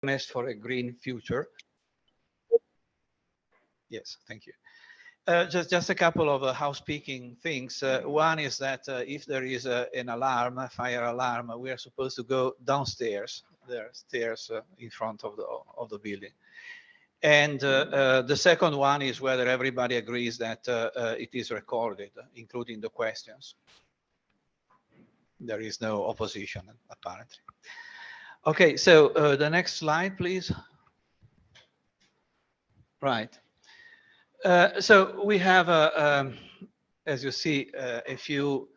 for a green future. Yes, thank you. Just a couple of housekeeping things. One is that if there is an alarm, a fire alarm, we are supposed to go downstairs. There are stairs in front of the building. And the second one is whether everybody agrees that it is recorded, including the questions. There is no opposition, apparently. Okay, so the next slide, please. Right. So we have, as you see, a few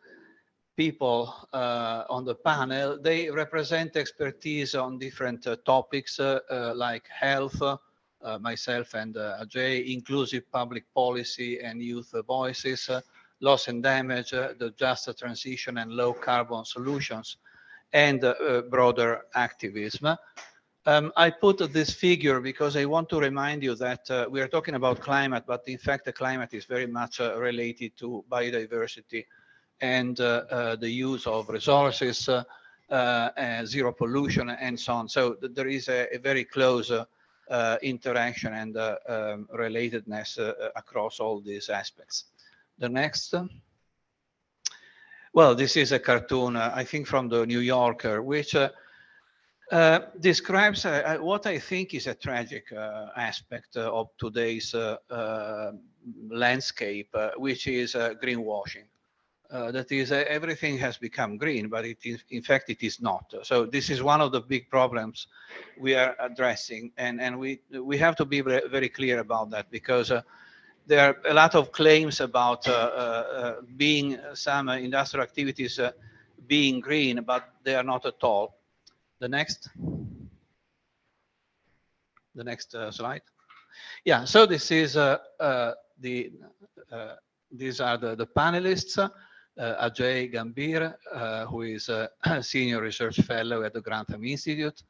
people on the panel. They represent expertise on different topics like health, myself and Ajay, inclusive public policy and youth voices, loss and damage, the just transition and low carbon solutions, and broader activism. I put this figure because I want to remind you that we are talking about climate, but in fact, the climate is very much related to biodiversity and the use of resources, zero pollution, and so on. So there is a very close interaction and relatedness across all these aspects. The next. Well, this is a cartoon, I think, from the New Yorker, which describes what I think is a tragic aspect of today's landscape, which is greenwashing. That is, everything has become green, but it is, in fact, it is not. So this is one of the big problems we are addressing, and we have to be very, very clear about that, because there are a lot of claims about being some industrial activities being green, but they are not at all. The next slide. Yeah, so this is these are the panelists. Ajay Gambhir, who is a senior research fellow at the Grantham Institute.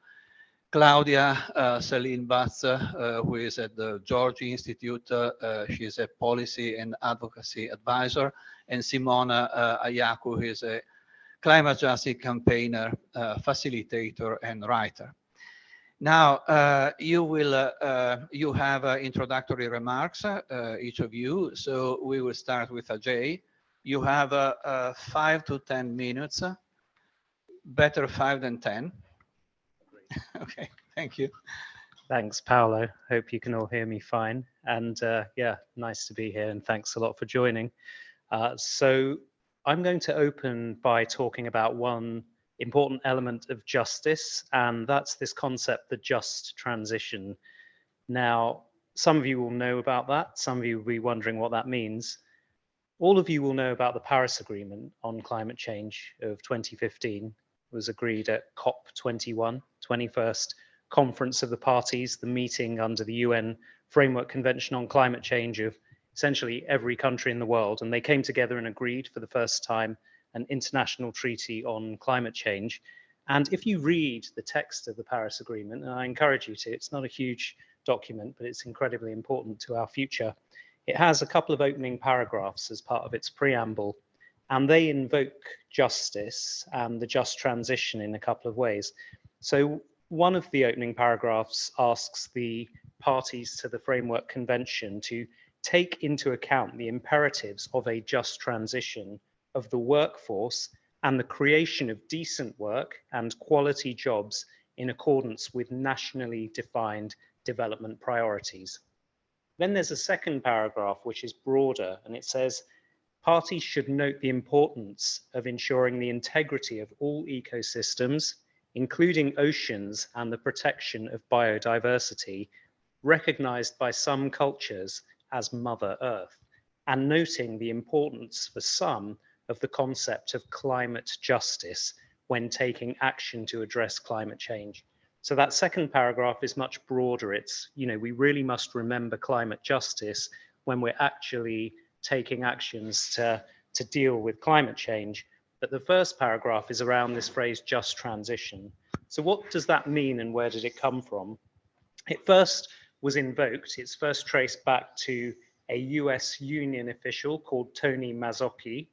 Claudia Celine Batz, who is at the George Institute. She's a policy and advocacy advisor. And Simona Ayaku, who is a climate justice campaigner, facilitator, and writer. Now, you have introductory remarks, each of you. So we will start with Ajay. You have 5 to 10 minutes. Better 5 than 10. Okay, thank you. Thanks, Paolo. Hope you can all hear me fine. And yeah, nice to be here, and thanks a lot for joining. So I'm going to open by talking about one important element of justice, and that's this concept, the just transition. Now, some of you will know about that. Some of you will be wondering what that means. All of you will know about the Paris Agreement on climate change of 2015. It was agreed at COP21, 21st Conference of the Parties, the meeting under the UN Framework Convention on Climate Change of essentially every country in the world. And they came together and agreed for the first time an international treaty on climate change. And if you read the text of the Paris Agreement, and I encourage you to, it's not a huge document, but it's incredibly important to our future. It has a couple of opening paragraphs as part of its preamble, and they invoke justice and the just transition in a couple of ways. So one of the opening paragraphs asks the parties to the Framework Convention to take into account the imperatives of a just transition of the workforce and the creation of decent work and quality jobs in accordance with nationally defined development priorities. Then there's a second paragraph which is broader, and it says, parties should note the importance of ensuring the integrity of all ecosystems, including oceans and the protection of biodiversity, recognized by some cultures as Mother Earth, and noting the importance for some of the concept of climate justice when taking action to address climate change. So that second paragraph is much broader. It's, we really must remember climate justice when we're actually taking actions to deal with climate change. But the first paragraph is around this phrase, just transition. So what does that mean, and where did it come from? It first was invoked, it's first traced back to a US Union official called Tony Mazzocchi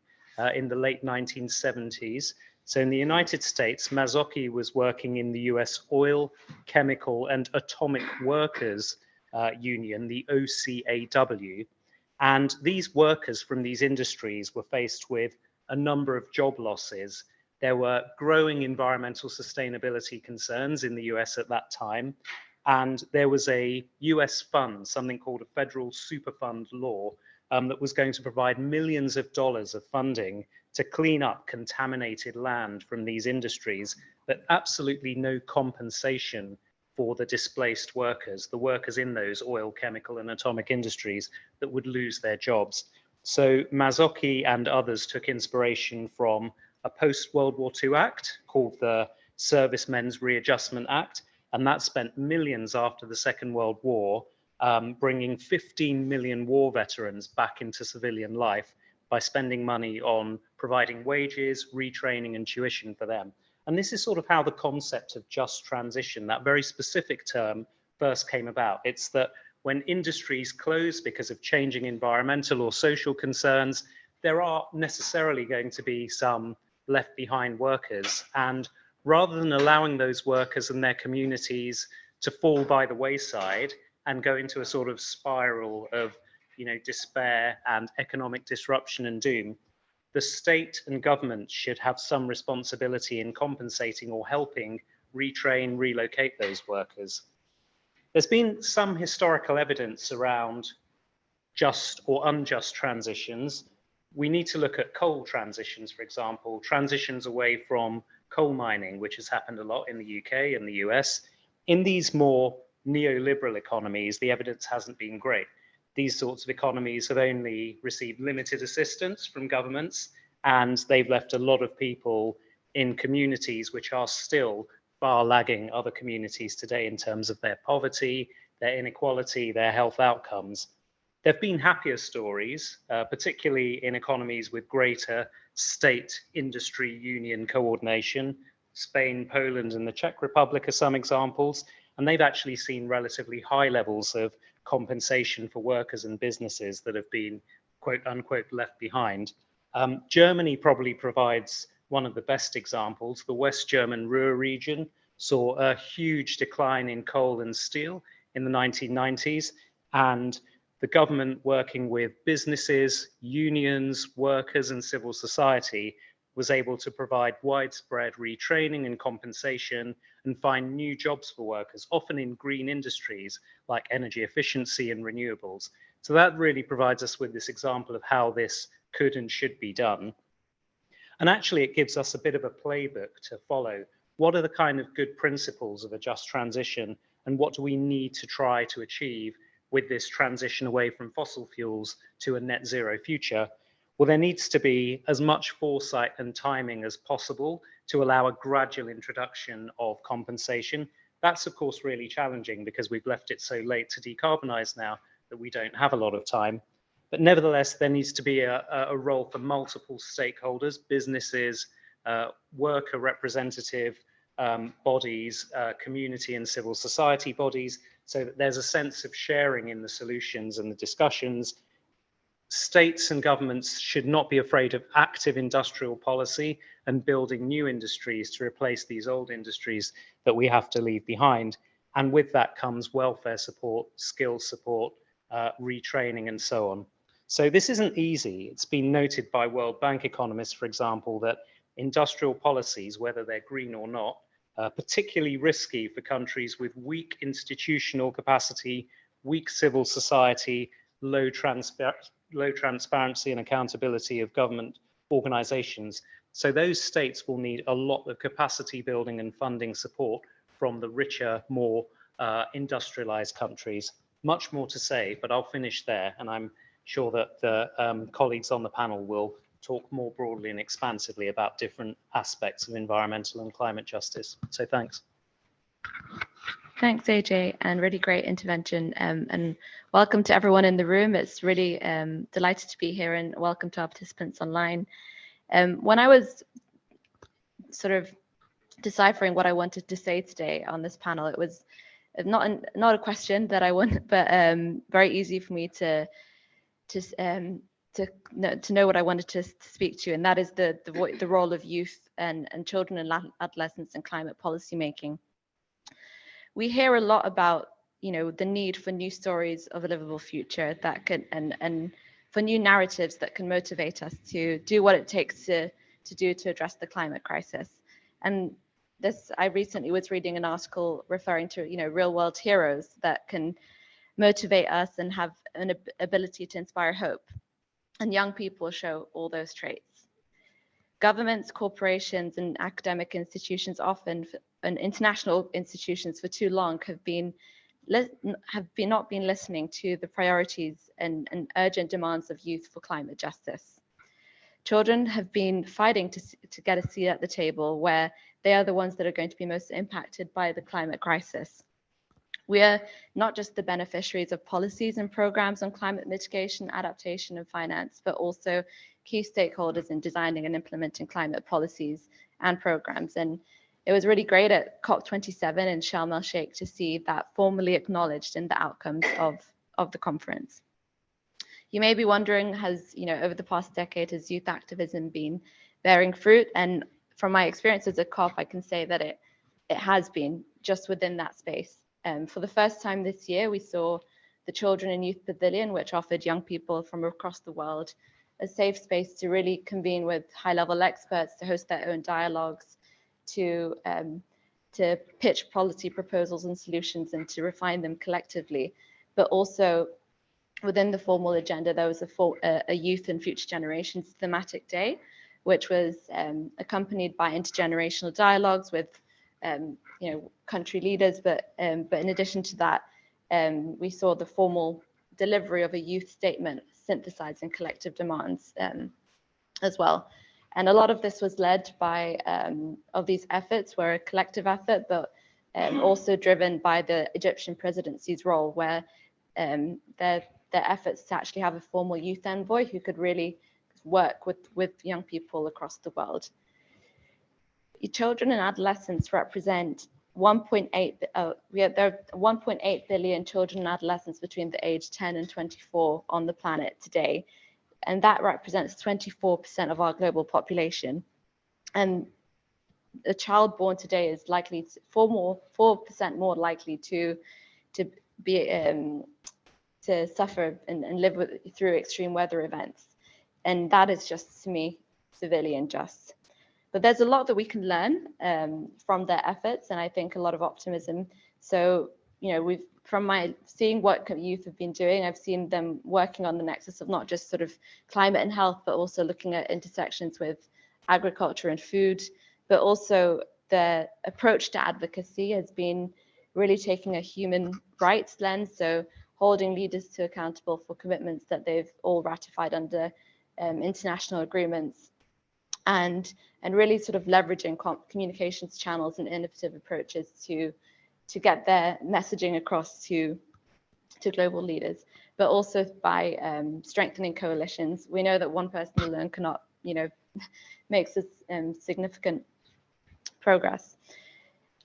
in the late 1970s, So in the United States, Mazzocchi was working in the US Oil, Chemical and Atomic Workers Union, the OCAW. And these workers from these industries were faced with a number of job losses. There were growing environmental sustainability concerns in the US at that time. And there was a US fund, something called a federal superfund law, that was going to provide millions of dollars of funding to clean up contaminated land from these industries, but absolutely no compensation for the displaced workers, the workers in those oil, chemical and atomic industries that would lose their jobs. So Mazzocchi and others took inspiration from a post-World War II act called the Servicemen's Readjustment Act, and that spent millions after the Second World War, bringing 15 million war veterans back into civilian life by spending money on providing wages, retraining and tuition for them. And this is sort of how the concept of just transition, that very specific term, first came about. It's that when industries close because of changing environmental or social concerns, there are necessarily going to be some left behind workers. And rather than allowing those workers and their communities to fall by the wayside and go into a sort of spiral of, despair and economic disruption and doom, the state and government should have some responsibility in compensating or helping retrain, relocate those workers. There's been some historical evidence around just or unjust transitions. We need to look at coal transitions, for example, transitions away from coal mining, which has happened a lot in the UK and the US. In these more neoliberal economies, the evidence hasn't been great. These sorts of economies have only received limited assistance from governments, and they've left a lot of people in communities which are still far lagging other communities today in terms of their poverty, their inequality, their health outcomes. There have been happier stories, particularly in economies with greater state industry union coordination. Spain, Poland, and the Czech Republic are some examples, and they've actually seen relatively high levels of compensation for workers and businesses that have been, quote unquote, left behind. Germany probably provides one of the best examples. The West German Ruhr region saw a huge decline in coal and steel in the 1990s, and the government, working with businesses, unions, workers, and civil society, was able to provide widespread retraining and compensation and find new jobs for workers, often in green industries like energy efficiency and renewables. So that really provides us with this example of how this could and should be done. And actually, it gives us a bit of a playbook to follow. What are the kind of good principles of a just transition, and what do we need to try to achieve with this transition away from fossil fuels to a net zero future? Well, there needs to be as much foresight and timing as possible to allow a gradual introduction of compensation. That's, of course, really challenging because we've left it so late to decarbonize now that we don't have a lot of time. But nevertheless, there needs to be a role for multiple stakeholders, businesses, worker representative bodies, community and civil society bodies, so that there's a sense of sharing in the solutions and the discussions. States and governments should not be afraid of active industrial policy and building new industries to replace these old industries that we have to leave behind. And with that comes welfare support, skills support, retraining, and so on. So this isn't easy. It's been noted by World Bank economists, for example, that industrial policies, whether they're green or not, are particularly risky for countries with weak institutional capacity, weak civil society, low transparency and accountability of government organizations. So those states will need a lot of capacity building and funding support from the richer, more industrialized countries. Much more to say, but I'll finish there, and I'm sure that the colleagues on the panel will talk more broadly and expansively about different aspects of environmental and climate justice. So thanks. Thanks, AJ, and really great intervention. And welcome to everyone in the room. It's really delighted to be here, and welcome to our participants online. When I was sort of deciphering what I wanted to say today on this panel, it was not a question that I want, but very easy for me to to know what I wanted to speak to, and that is the role of youth and children and adolescents in climate policy making. We hear a lot about, you know, the need for new stories of a livable future that can and for new narratives that can motivate us to do what it takes to do to address the climate crisis. And this, I recently was reading an article referring to, you know, real world heroes that can motivate us and have an ability to inspire hope. And young people show all those traits. Governments, corporations, and academic institutions often, and international institutions for too long not been listening to the priorities and urgent demands of youth for climate justice. Children have been fighting to get a seat at the table where they are the ones that are going to be most impacted by the climate crisis. We are not just the beneficiaries of policies and programs on climate mitigation, adaptation, and finance, but also key stakeholders in designing and implementing climate policies and programs. And it was really great at COP27 in Sharm el-Sheikh to see that formally acknowledged in the outcomes of the conference. You may be wondering, has, you know, over the past decade, has youth activism been bearing fruit? And from my experiences at COP, I can say that it has been just within that space. For the first time this year, we saw the Children and Youth Pavilion, which offered young people from across the world a safe space to really convene with high-level experts, to host their own dialogues, to pitch policy proposals and solutions and to refine them collectively. But also within the formal agenda, there was a Youth and Future Generations thematic day, which was accompanied by intergenerational dialogues with you know, country leaders, but in addition to that, we saw the formal delivery of a youth statement synthesizing collective demands as well. And a lot of this was led by, of these efforts were a collective effort, but also driven by the Egyptian presidency's role, where their efforts to actually have a formal youth envoy who could really work with young people across the world. Children and adolescents represent 1.8 there are 1.8 billion children and adolescents between the age 10 and 24 on the planet today, and that represents 24% of our global population. And a child born today is likely 4% more likely to be to suffer and live through extreme weather events, and that is just, to me, severely unjust. But there's a lot that we can learn from their efforts, and I think a lot of optimism. So, you know, from my seeing what youth have been doing, I've seen them working on the nexus of not just sort of climate and health, but also looking at intersections with agriculture and food, but also the approach to advocacy has been really taking a human rights lens, so holding leaders to accountable for commitments that they've all ratified under international agreements, and really sort of leveraging communications channels and innovative approaches to get their messaging across to global leaders, but also by strengthening coalitions. We know that one person alone cannot, you know, make this significant progress.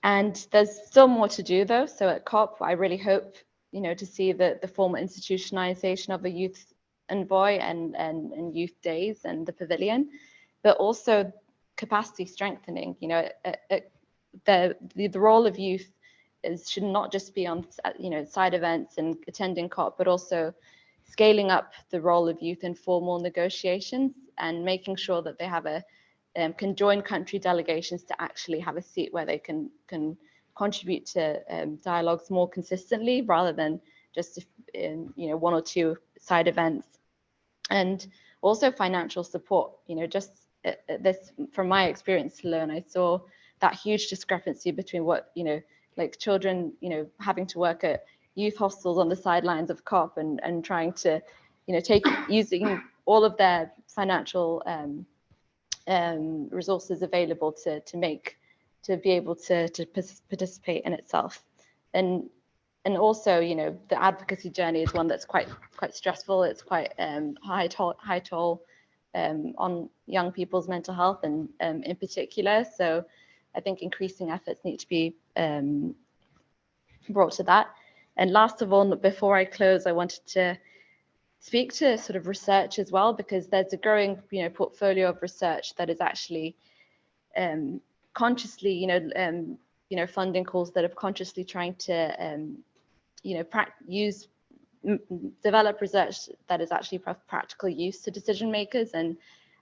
And there's still more to do, though. So at COP, I really hope, you know, to see the formal institutionalization of a youth envoy and youth days and the pavilion, but also capacity strengthening. You know, the role of youth should not just be on, you know, side events and attending COP, but also scaling up the role of youth in formal negotiations and making sure that they have can join country delegations to actually have a seat where they can contribute to dialogues more consistently, rather than just in, you know, one or two side events. And also financial support. You know, just this, from my experience alone, I saw that huge discrepancy between what, you know, like children, you know, having to work at youth hostels on the sidelines of COP and trying to, you know, using all of their financial resources available to be able to participate in itself. And also, you know, the advocacy journey is one that's quite stressful. It's quite high toll on young people's mental health and in particular. So I think increasing efforts need to be brought to that. And last of all, before I close, I wanted to speak to sort of research as well, because there's a growing, portfolio of research that is actually consciously, funding calls that are consciously trying to, develop research that is actually of practical use to decision makers. And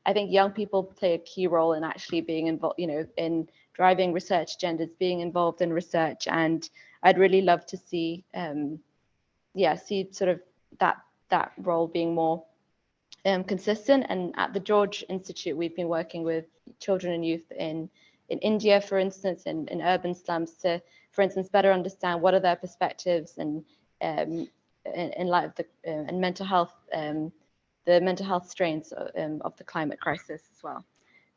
I think young people play a key role in actually being involved, in driving research agendas, being involved in research. And I'd really love to see, see sort of that role being more consistent. And at the George Institute, we've been working with children and youth in India, for instance, in urban slums to, for instance, better understand what are their perspectives and in light of the and mental health, the mental health strains of the climate crisis as well.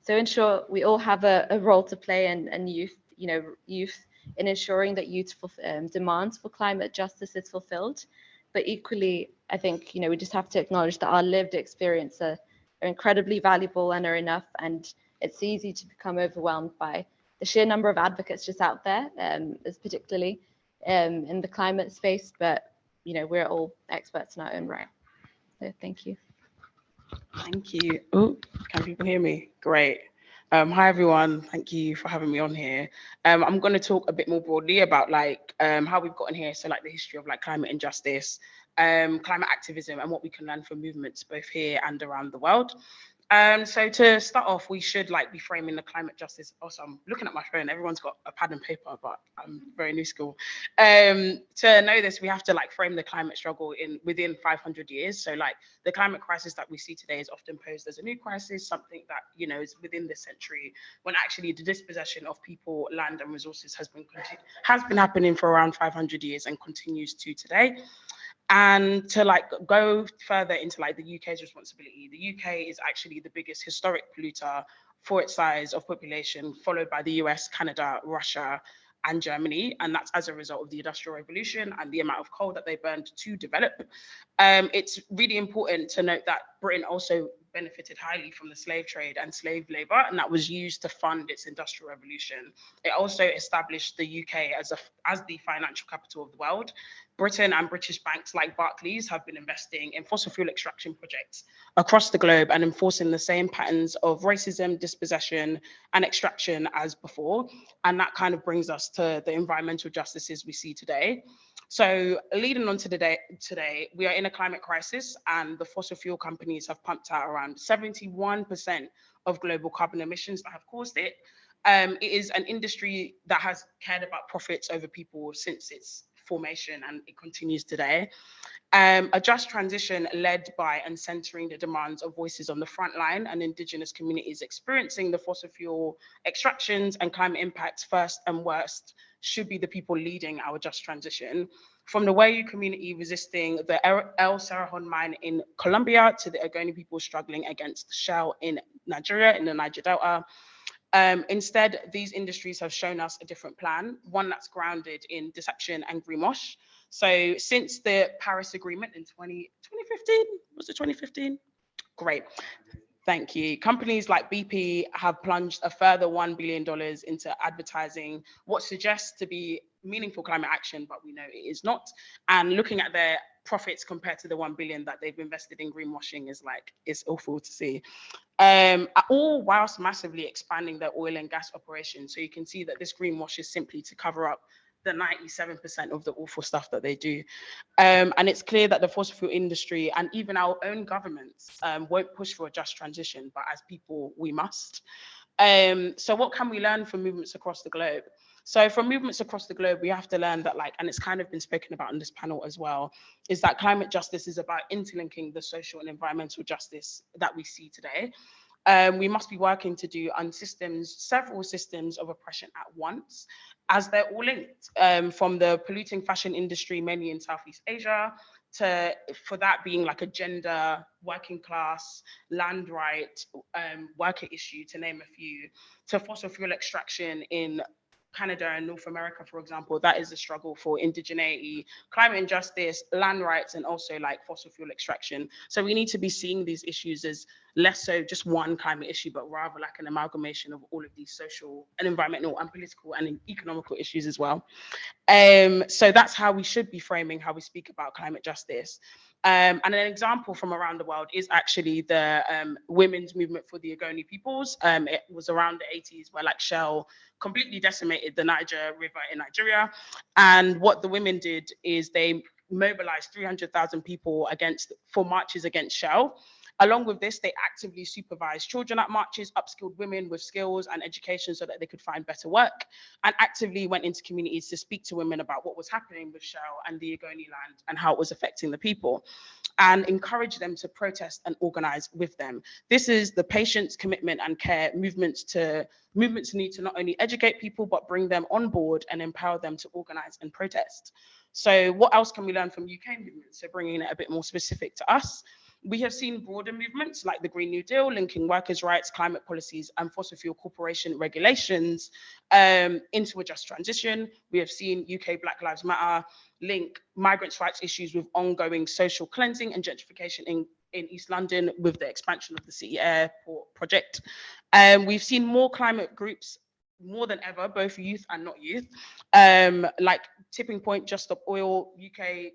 So in short, we all have a role to play, and youth, youth in ensuring that youthful demands for climate justice is fulfilled. But equally, I think, we just have to acknowledge that our lived experience are incredibly valuable and are enough. And it's easy to become overwhelmed by the sheer number of advocates just out there, as particularly in the climate space. But, we're all experts in our own right. So thank you. Thank you. Oh, can people hear me? Great. Hi everyone, thank you for having me on here. I'm going to talk a bit more broadly about how we've gotten here, so the history of climate injustice, climate activism, and what we can learn from movements both here and around the world. So to start off, we should be framing the climate justice. Also, I'm looking at my phone. Everyone's got a pad and paper, but I'm very new school. To know this, we have to frame the climate struggle within 500 years. So the climate crisis that we see today is often posed as a new crisis, something that is within this century, when actually the dispossession of people, land, and resources has been happening for around 500 years and continues to today. And to go further into the UK's responsibility, the UK is actually the biggest historic polluter for its size of population, followed by the US, Canada, Russia, and Germany. And that's as a result of the Industrial Revolution and the amount of coal that they burned to develop. It's really important to note that Britain also benefited highly from the slave trade and slave labor, and that was used to fund its industrial revolution. It also established the UK as the financial capital of the world. Britain and British banks like Barclays have been investing in fossil fuel extraction projects across the globe and enforcing the same patterns of racism, dispossession, and extraction as before. And that kind of brings us to the environmental justices we see today. So leading on to today, we are in a climate crisis, and the fossil fuel companies have pumped out around 71% of global carbon emissions that have caused it. It is an industry that has cared about profits over people since its formation, and it continues today. A just transition led by and centering the demands of voices on the front line and Indigenous communities experiencing the fossil fuel extractions and climate impacts first and worst should be the people leading our just transition. From the Wayu community resisting the El Cerrejón mine in Colombia to the Ogoni people struggling against Shell in Nigeria, in the Niger Delta. Instead, these industries have shown us a different plan, one that's grounded in deception and greenwash. So since the Paris Agreement in 2015, was it 2015? Great. Thank you. Companies like BP have plunged a further $1 billion into advertising what suggests to be meaningful climate action, but we know it is not. And looking at their profits compared to the 1 billion that they've invested in greenwashing is it's awful to see. All whilst massively expanding their oil and gas operations. So you can see that this greenwash is simply to cover up the 97% of the awful stuff that they do. And it's clear that the fossil fuel industry and even our own governments won't push for a just transition, but as people, we must. So what can we learn from movements across the globe? So from movements across the globe, we have to learn that and it's kind of been spoken about in this panel as well, is that climate justice is about interlinking the social and environmental justice that we see today. We must be working to do on several systems of oppression at once, as they're all linked, from the polluting fashion industry, mainly in Southeast Asia, for that being a gender, working class, land right, worker issue, to name a few, to fossil fuel extraction in Canada and North America, for example. That is a struggle for indigeneity, climate injustice, land rights, and also fossil fuel extraction. So we need to be seeing these issues as less so just one climate issue, but rather like an amalgamation of all of these social and environmental and political and economical issues as well. So that's how we should be framing how we speak about climate justice. And an example from around the world is actually the women's movement for the Ogoni peoples. It was around the 80s where like Shell completely decimated the Niger River in Nigeria. And what the women did is they mobilized 300,000 people for marches against Shell. Along with this, they actively supervised children at marches, upskilled women with skills and education so that they could find better work, and actively went into communities to speak to women about what was happening with Shell and the Ogoni land and how it was affecting the people, and encourage them to protest and organize with them. This is the patience, commitment, and care movements need to not only educate people, but bring them on board and empower them to organize and protest. So what else can we learn from UK movements? So bringing it a bit more specific to us, we have seen broader movements like the Green New Deal, linking workers' rights, climate policies, and fossil fuel corporation regulations into a just transition. We have seen UK Black Lives Matter link migrants' rights issues with ongoing social cleansing and gentrification in East London with the expansion of the City Airport project. We've seen more climate groups more than ever, both youth and not youth, like Tipping Point, Just Stop Oil, UK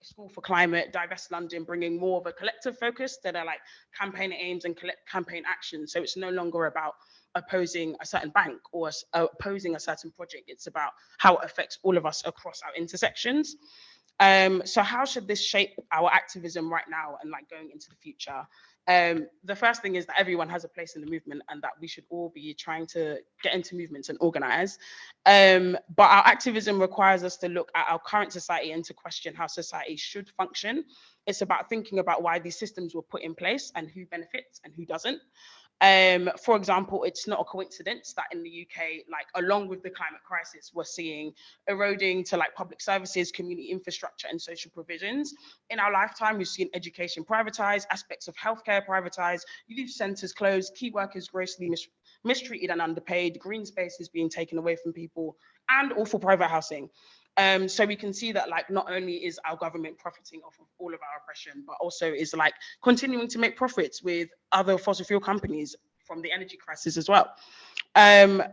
School for Climate, Divest London, bringing more of a collective focus that are like campaign aims and campaign actions. So it's no longer about opposing a certain bank or opposing a certain project. It's about how it affects all of us across our intersections. So how should this shape our activism right now and like going into the future? The first thing is that everyone has a place in the movement and that we should all be trying to get into movements and organize. But our activism requires us to look at our current society and to question how society should function. It's about thinking about why these systems were put in place and who benefits and who doesn't. For example, it's not a coincidence that in the UK, like along with the climate crisis, we're seeing eroding to like public services, community infrastructure, and social provisions. In our lifetime, we've seen education privatized, aspects of healthcare privatized, youth centers closed, key workers grossly mistreated and underpaid, green spaces being taken away from people, and awful private housing. So we can see that like not only is our government profiting off of all of our oppression, but also is like continuing to make profits with other fossil fuel companies from the energy crisis as well.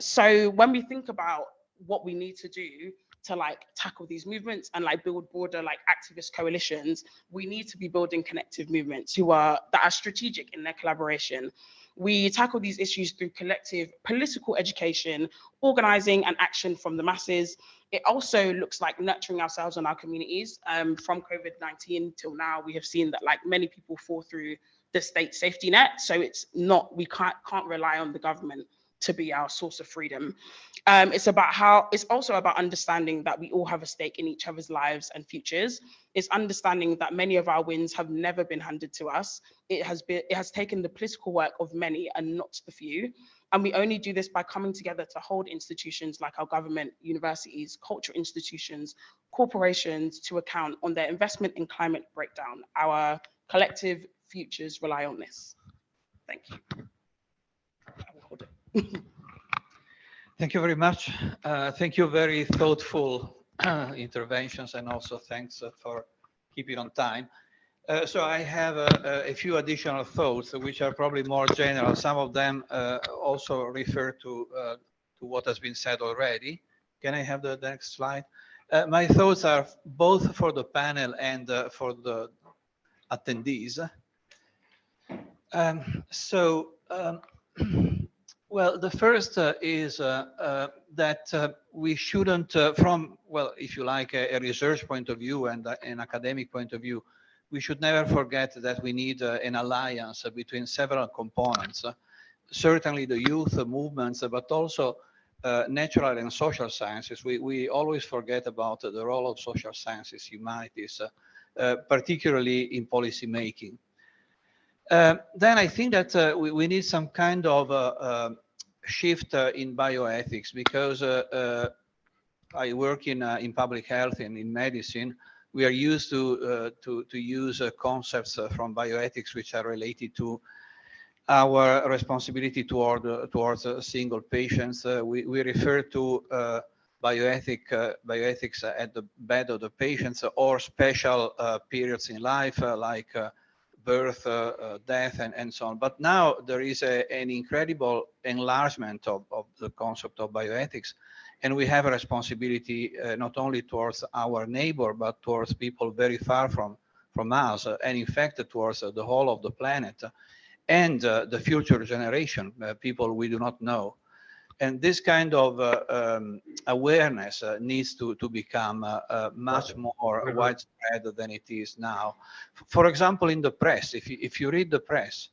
So when we think about what we need to do to like tackle these movements and like build broader like activist coalitions, we need to be building connective movements that are strategic in their collaboration. We tackle these issues through collective political education, organizing and action from the masses. It also looks like nurturing ourselves and our communities. From COVID-19 till now, we have seen that like many people fall through the state safety net. So we can't rely on the government to be our source of freedom. It's also about understanding that we all have a stake in each other's lives and futures. It's understanding that many of our wins have never been handed to us. It has taken the political work of many and not the few. And we only do this by coming together to hold institutions like our government, universities, cultural institutions, corporations to account on their investment in climate breakdown. Our collective futures rely on this. Thank you. I will hold it. Thank you very much. Thank you, very thoughtful interventions, and also thanks for keeping on time. So I have a few additional thoughts, which are probably more general. Some of them also refer to what has been said already. Can I have the next slide? My thoughts are both for the panel and for the attendees. Well, the first is that we shouldn't, from, well, if you like, a research point of view and an academic point of view, we should never forget that we need an alliance between several components. Certainly the youth movements, but also natural and social sciences. We always forget about the role of social sciences, humanities, particularly in policy making. Then I think that we need some kind of shift in bioethics, because I work in public health and in medicine. We are used to use concepts from bioethics which are related to our responsibility towards single patients. We refer to bioethics at the bed of the patients, or special periods in life, like birth, death, and so on. But now there is an incredible enlargement of the concept of bioethics. And we have a responsibility not only towards our neighbor, but towards people very far from us, and in fact towards the whole of the planet, and the future generation, people we do not know. And this kind of awareness needs to become much more widespread than it is now. For example, in the press, if you read the press,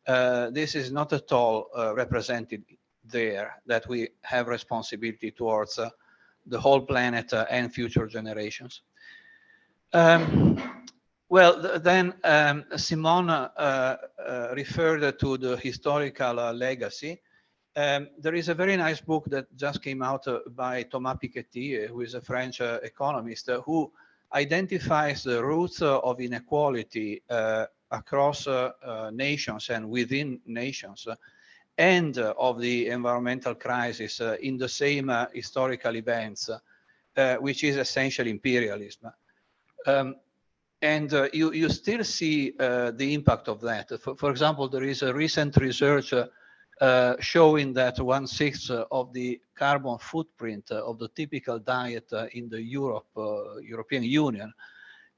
this is not at all represented there, that we have responsibility towards the whole planet and future generations. Well, then Simone referred to the historical legacy. There is a very nice book that just came out by Thomas Piketty, who is a French economist, who identifies the roots of inequality across nations and within nations, and of the environmental crisis in the same historical events, which is essentially imperialism. And you still see the impact of that. For example, there is a recent research showing that 1/6 of the carbon footprint of the typical diet in the European Union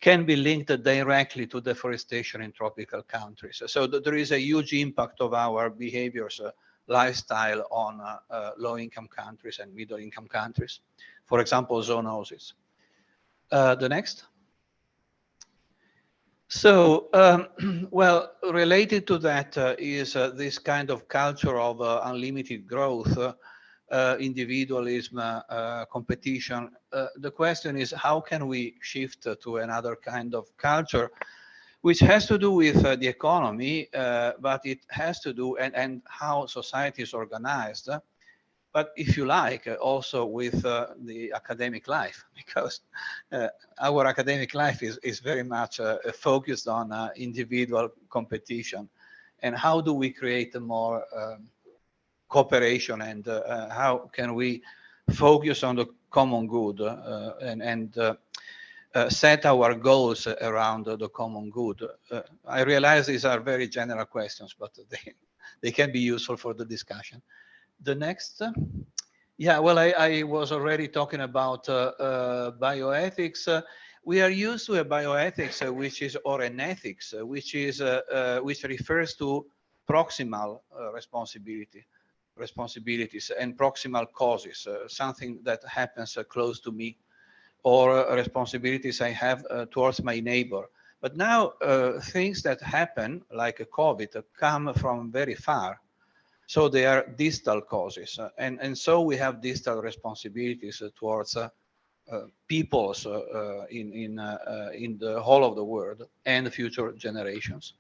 can be linked directly to deforestation in tropical countries. So there is a huge impact of our behaviors, lifestyle on low-income countries and middle-income countries. For example, zoonosis. The next. So, well, related to that is this kind of culture of unlimited growth, individualism, competition. The question is, how can we shift to another kind of culture, which has to do with the economy, but it has to do, and how society is organized, but if you like, also with the academic life, because our academic life is very much focused on individual competition. And how do we create a more cooperation, and how can we focus on the common good and set our goals around the common good? I realize these are very general questions, but they can be useful for the discussion. The next. Yeah, well, I was already talking about bioethics. We are used to a bioethics which is, or an ethics, which refers to proximal responsibilities and proximal causes, something that happens close to me, or responsibilities I have towards my neighbor. But now things that happen, like COVID, come from very far. So they are distal causes, and so we have distal responsibilities towards peoples in the whole of the world and future generations.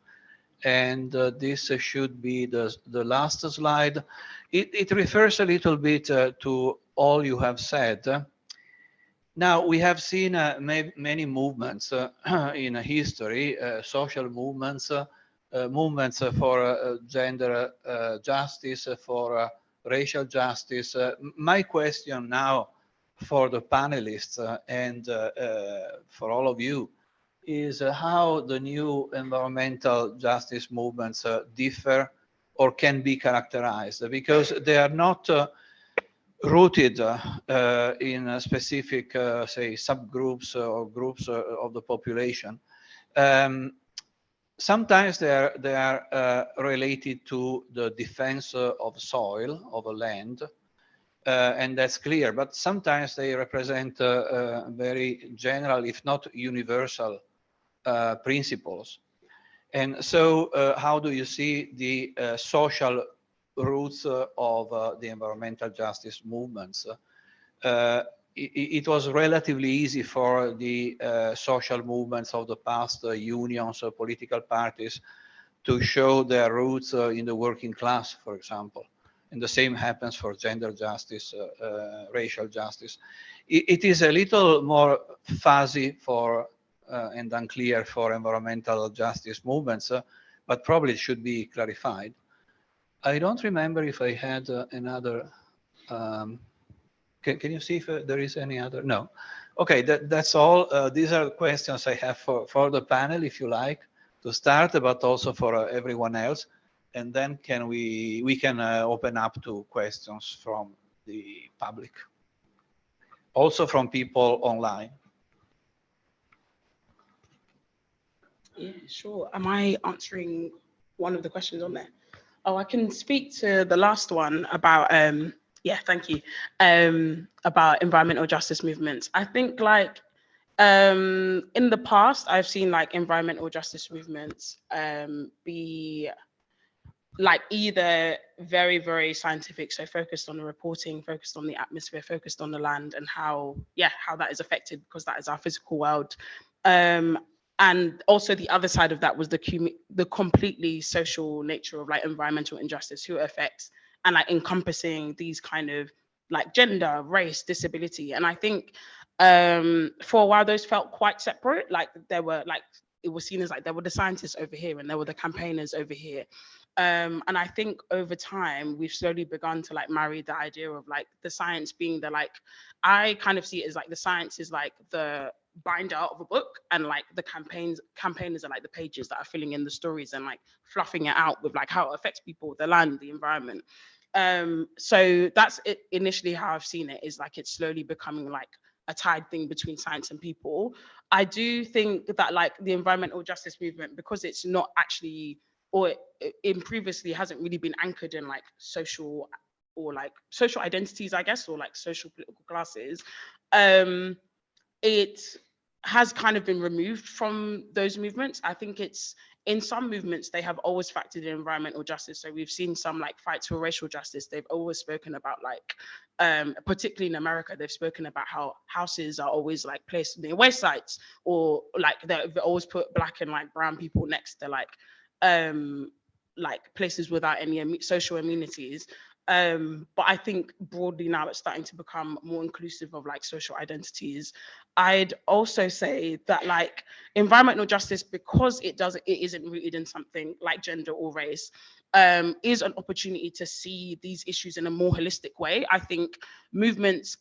And this should be the last slide. It refers a little bit to all you have said. Now, we have seen many movements in history, social movements, movements for gender justice, for racial justice. My question now for the panelists and for all of you is how the new environmental justice movements differ or can be characterized, because they are not rooted in specific, say, subgroups or groups of the population. Sometimes they are related to the defense of soil, of a land, and that's clear. But sometimes they represent very general, if not universal, principles. And so how do you see the social roots of the environmental justice movements? It was relatively easy for the social movements of the past, unions or political parties, to show their roots in the working class, for example. And the same happens for gender justice, racial justice. It is a little more fuzzy for and unclear for environmental justice movements, but probably should be clarified. I don't remember if I had another. Can you see if there is any other? No. Okay, that's all. These are questions I have for the panel, if you like. to start, but also for everyone else. And then we can open up to questions from the public, also from people online. Yeah, sure. Am I answering one of the questions on there? Oh, I can speak to the last one about yeah, thank you. About environmental justice movements. I think like in the past I've seen like environmental justice movements be like either very, very scientific, so focused on the reporting, focused on the atmosphere, focused on the land and how, yeah, how that is affected because that is our physical world. And also the other side of that was the completely social nature of like environmental injustice, who it affects, and like encompassing these kind of like gender, race, disability. And I think for a while those felt quite separate. Like there were like, it was seen as like there were the scientists over here and there were the campaigners over here. And I think over time we've slowly begun to like marry the idea of like the science being the like, I kind of see it as like the science is like the binder of a book, and like the campaigners are like the pages that are filling in the stories and like fluffing it out with like how it affects people, the land, the environment. So that's it, initially how I've seen it, is like it's slowly becoming like a tied thing between science and people. I do think that like the environmental justice movement, because it's not actually, or in previously hasn't really been anchored in like social or like social identities, I guess, or like social political classes, it has kind of been removed from those movements. I think it's in some movements they have always factored in environmental justice. So we've seen some like fights for racial justice. They've always spoken about like, particularly in America, they've spoken about how houses are always like placed near waste sites, or like they've always put black and like brown people next to like places without any social amenities. But I think broadly now it's starting to become more inclusive of like social identities. I'd also say that like environmental justice, because it isn't rooted in something like gender or race, is an opportunity to see these issues in a more holistic way. I think movements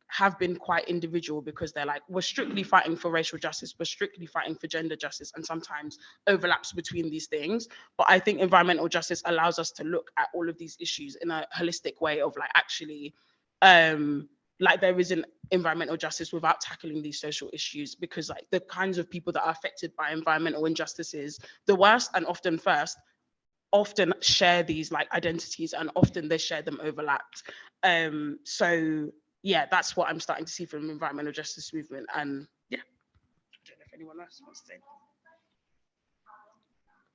have been quite individual, because they're like, we're strictly fighting for racial justice, we're strictly fighting for gender justice, and sometimes overlaps between these things. But I think environmental justice allows us to look at all of these issues in a holistic way of like actually like there isn't environmental justice without tackling these social issues, because like the kinds of people that are affected by environmental injustices the worst and often first often share these like identities, and often they share them overlapped. So yeah, that's what I'm starting to see from the environmental justice movement. And yeah, I don't know if anyone else wants to say.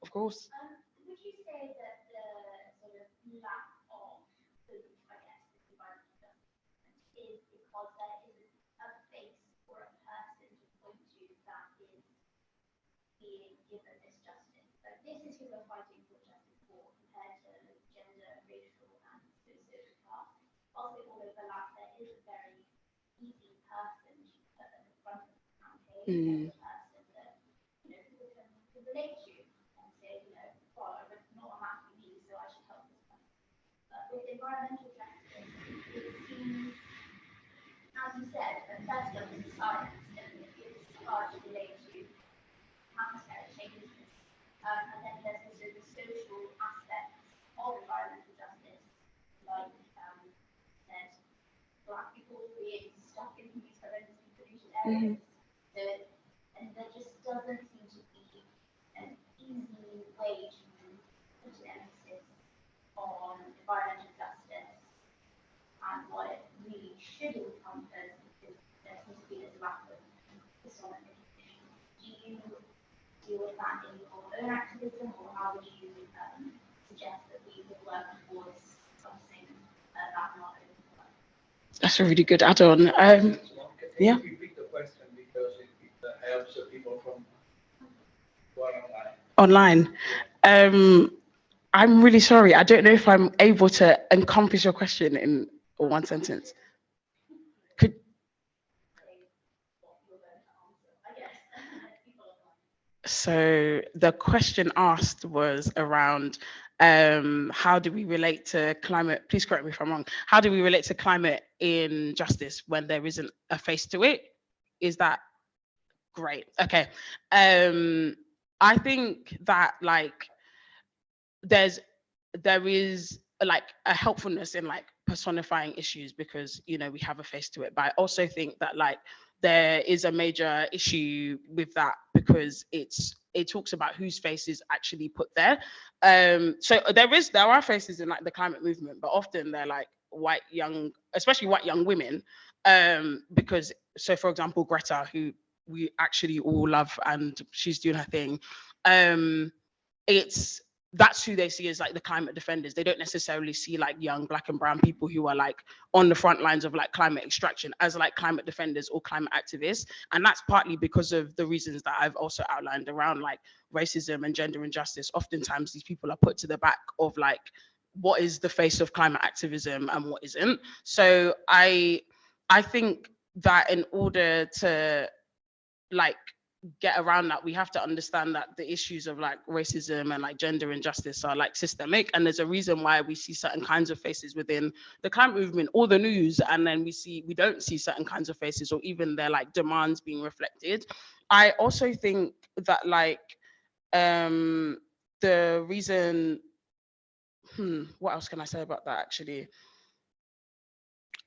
Of course. Would you say that the sort of lack of food, I guess, environmental justice is because there isn't a face or a person to point to that is being given this justice? But this is who we're fighting for justice for, compared to gender, racial, and social class. Also, all overlap, there is a very easy person to put at the front of the campaign, person that people can relate to. With environmental justice, it seems, as you said, at first there was the science, and it's hard to relate to atmospheric changes. And then there's also the social aspects of environmental justice, like there's black people being stuck in these horrendously polluted areas. So, and there just doesn't seem to be an easy way to put an emphasis on environmental justice and what it really should encompass, because there seems to be this lack of focus on it. Do you deal with that in your own activism, or how would you suggest that we would work towards something that not? That's a really good add-on. Yeah. Repeat the question, because it helps people from Online. I'm really sorry. I don't know if I'm able to encompass your question in one sentence. So the question asked was around how do we relate to climate? Please correct me if I'm wrong. How do we relate to climate injustice when there isn't a face to it? Is that great? Okay. I think that like there is like a helpfulness in like personifying issues because we have a face to it, but I also think that like there is a major issue with that because it talks about whose face is actually put there. So there are faces in like the climate movement, but often they're like white young, especially white young women, because so for example Greta, who we actually all love and she's doing her thing, it's that's who they see as like the climate defenders. They don't necessarily see like young black and brown people who are like on the front lines of like climate extraction as like climate defenders or climate activists. And that's partly because of the reasons that I've also outlined around like racism and gender injustice. Oftentimes these people are put to the back of like what is the face of climate activism and what isn't. So I think that in order to like get around that, we have to understand that the issues of like racism and like gender injustice are like systemic, and there's a reason why we see certain kinds of faces within the climate movement or the news, and then we don't see certain kinds of faces or even their like demands being reflected. I also think that like the reason what else can I say about that actually?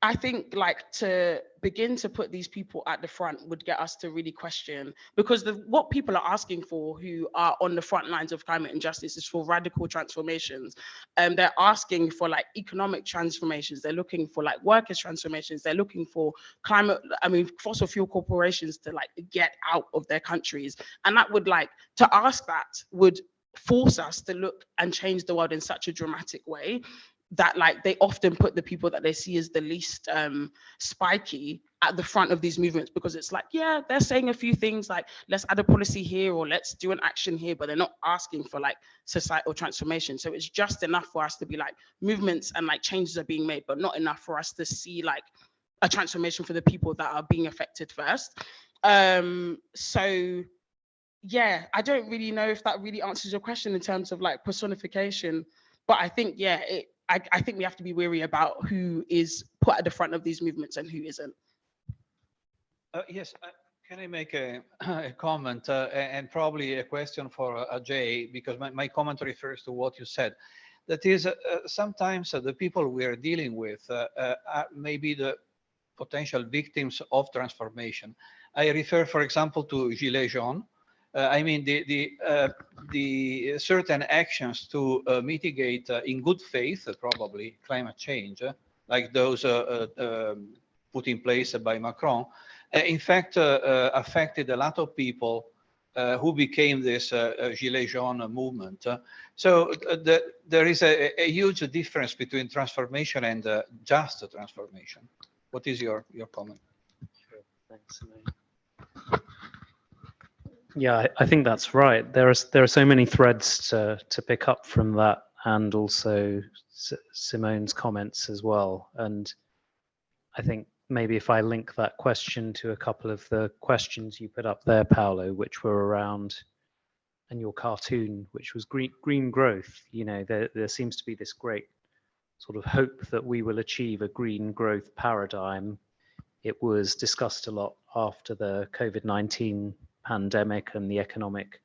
I think like to begin to put these people at the front would get us to really question, because what people are asking for who are on the front lines of climate injustice is for radical transformations. They're asking for like economic transformations. They're looking for like workers transformations. They're looking for fossil fuel corporations to like get out of their countries. And that would like, to ask that would force us to look and change the world in such a dramatic way that like they often put the people that they see as the least spiky at the front of these movements, because it's like, yeah, they're saying a few things like let's add a policy here or let's do an action here, but they're not asking for like societal transformation. So it's just enough for us to be like movements and like changes are being made, but not enough for us to see like a transformation for the people that are being affected first. So yeah, I don't really know if that really answers your question in terms of like personification, but I think I think we have to be wary about who is put at the front of these movements and who isn't. Yes, can I make a, a comment and probably a question for Ajay, because my comment refers to what you said. That is, sometimes the people we are dealing with are maybe the potential victims of transformation. I refer, for example, to Gilets jaunes. I mean, the certain actions to mitigate in good faith, probably climate change, like those put in place by Macron, in fact, affected a lot of people who became this Gilets jaunes movement. So there is a huge difference between transformation and just transformation. What is your comment? Sure. Thanks, Simone. Yeah, I think that's right. There are so many threads to pick up from that, and also Simone's comments as well. And I think maybe if I link that question to a couple of the questions you put up there, Paolo, which were around, and your cartoon, which was green growth. There seems to be this great sort of hope that we will achieve a green growth paradigm. It was discussed a lot after the COVID-19 pandemic and the economic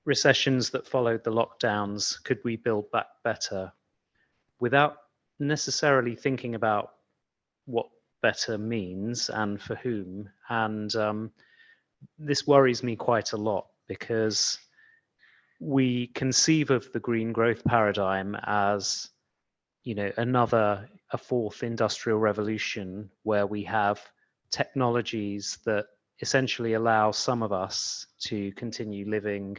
recessions that followed the lockdowns. Could we build back better, without necessarily thinking about what better means and for whom? And this worries me quite a lot, because we conceive of the green growth paradigm as a fourth industrial revolution, where we have technologies that essentially allow some of us to continue living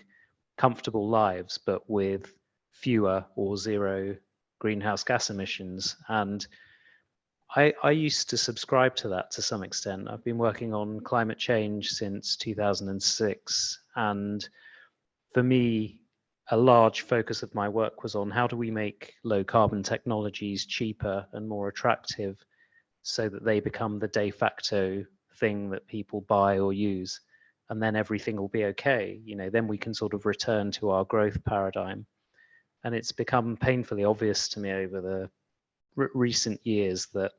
comfortable lives, but with fewer or zero greenhouse gas emissions. And I used to subscribe to that to some extent. I've been working on climate change since 2006. And for me, a large focus of my work was on how do we make low carbon technologies cheaper and more attractive so that they become the de facto thing that people buy or use, and then everything will be okay. Then we can sort of return to our growth paradigm. And it's become painfully obvious to me over the recent years that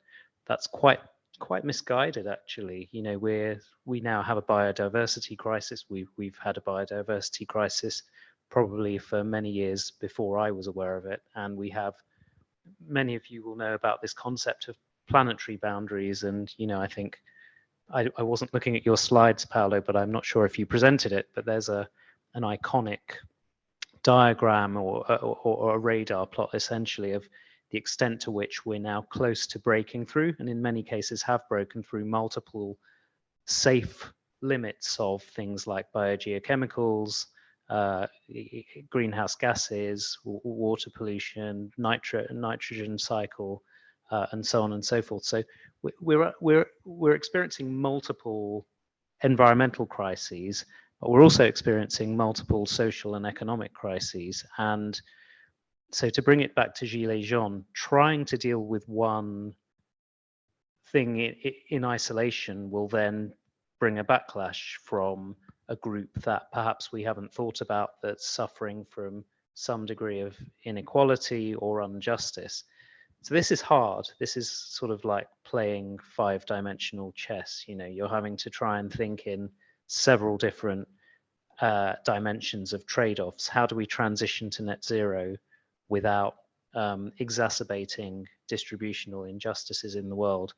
that's quite quite misguided, actually. You know, we now have a biodiversity crisis. We've had a biodiversity crisis probably for many years before I was aware of it, and we have, many of you will know about this concept of planetary boundaries. And you know, I think I wasn't looking at your slides, Paolo, but I'm not sure if you presented it, but there's an iconic diagram or a radar plot essentially of the extent to which we're now close to breaking through, and in many cases have broken through, multiple safe limits of things like biogeochemicals, greenhouse gases, water pollution, nitrogen cycle, and so on and so forth. So we're experiencing multiple environmental crises, but we're also experiencing multiple social and economic crises. And so to bring it back to Gilets Jaunes, trying to deal with one thing in isolation will then bring a backlash from a group that perhaps we haven't thought about, that's suffering from some degree of inequality or injustice. So this is hard. This is sort of like playing 5-dimensional chess. You know, you're having to try and think in several different dimensions of trade-offs. How do we transition to net zero without exacerbating distributional injustices in the world?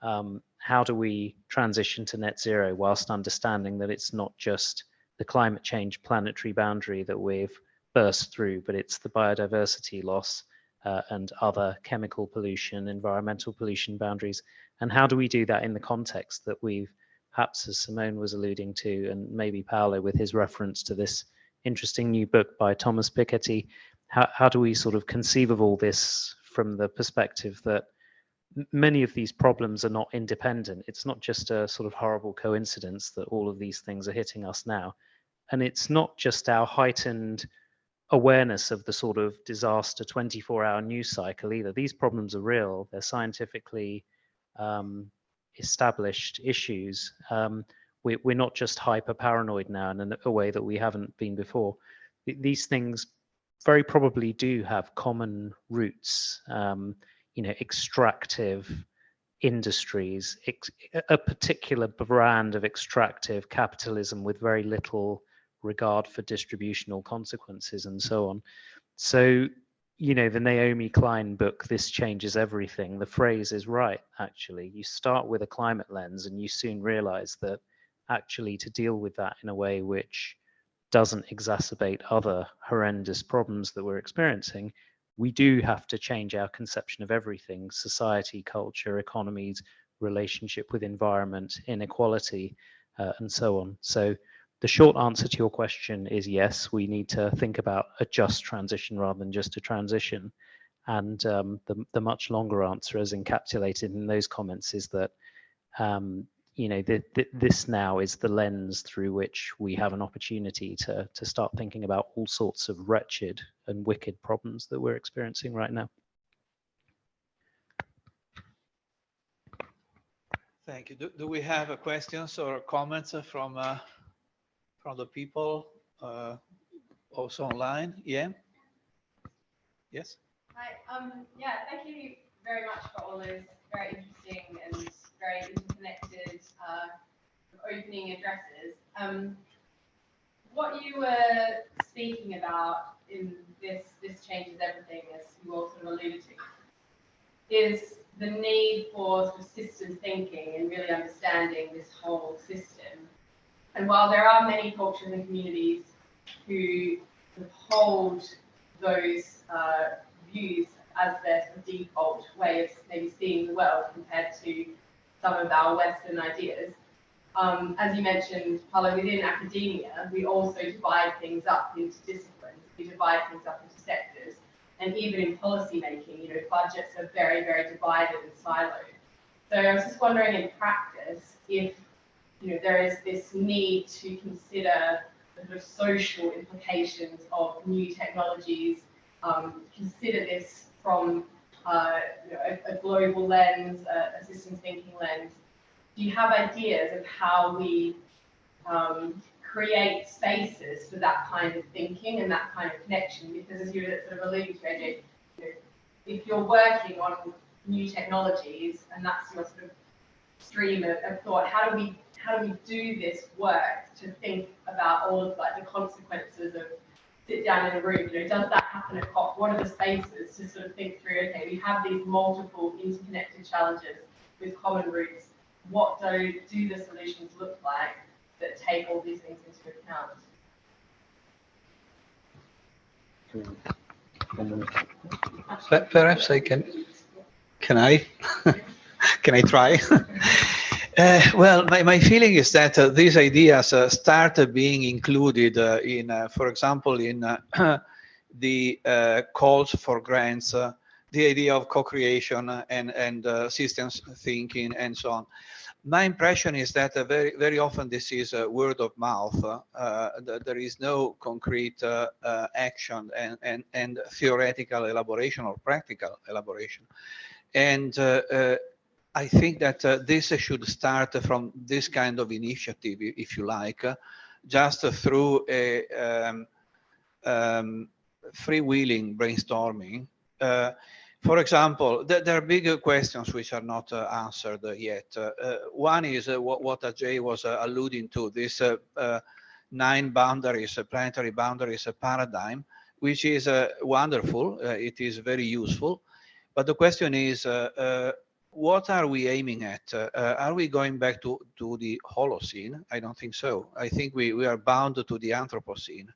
How do we transition to net zero whilst understanding that it's not just the climate change planetary boundary that we've burst through, but it's the biodiversity loss and other chemical pollution, environmental pollution boundaries? And how do we do that in the context that we've, perhaps as Simone was alluding to, and maybe Paolo with his reference to this interesting new book by Thomas Piketty, how do we sort of conceive of all this from the perspective that many of these problems are not independent? It's not just a sort of horrible coincidence that all of these things are hitting us now. And it's not just our heightened awareness of the sort of disaster 24-hour news cycle either. These problems are real. They're scientifically established issues. We're not just hyper paranoid now in a way that we haven't been before. These things very probably do have common roots. You know, extractive industries, a particular brand of extractive capitalism with very little regard for distributional consequences and so on. So, you know, the Naomi Klein book, This Changes Everything, the phrase is right, actually. You start with a climate lens and you soon realize that actually to deal with that in a way which doesn't exacerbate other horrendous problems that we're experiencing, we do have to change our conception of everything: society, culture, economies, relationship with environment, inequality, and so on. So the short answer to your question is yes, we need to think about a just transition rather than just a transition. And the much longer answer, as encapsulated in those comments, is that you know, this now is the lens through which we have an opportunity to start thinking about all sorts of wretched and wicked problems that we're experiencing right now. Thank you. Do we have questions or comments from the people also online? Yeah. Yes. Hi. Yeah. Thank you very much for all those very interesting and very interconnected opening addresses. What you were speaking about in this changes everything, as you all sort of alluded to, is the need for sort of systems thinking and really understanding this whole system. And while there are many cultures and communities who sort of hold those views as their sort of default way of maybe seeing the world compared to some of our Western ideas, as you mentioned, Paolo, within academia, we also divide things up into disciplines. We divide things up into sectors. And even in policy making, you know, budgets are very, very divided and siloed. So I was just wondering in practice if, you know, there is this need to consider the sort of social implications of new technologies, consider this from you know, a global lens, a systems thinking lens. Do you have ideas of how we create spaces for that kind of thinking and that kind of connection? Because as you were sort of alluding to, AJ, you know, if you're working on new technologies and that's your sort of stream of thought. How do we do this work to think about all of like the consequences of sit down in a room? You know, does that happen at COP? What are the spaces to sort of think through? Okay, we have these multiple interconnected challenges with common roots. What do the solutions look like that take all these things into account? Perhaps I can. Can I? Can I try? Well, my feeling is that these ideas start being included in, for example, in the calls for grants, the idea of co-creation and systems thinking and so on. My impression is that very often this is word of mouth. There is no concrete action and theoretical elaboration or practical elaboration. And I think that this should start from this kind of initiative, if you like, just through a freewheeling brainstorming. For example, there are bigger questions which are not answered yet. One is what Ajay was alluding to, this 9 boundaries, planetary boundaries paradigm, which is wonderful. It is very useful. But the question is, what are we aiming at? Are we going back to the Holocene? I don't think so. I think we are bound to the Anthropocene.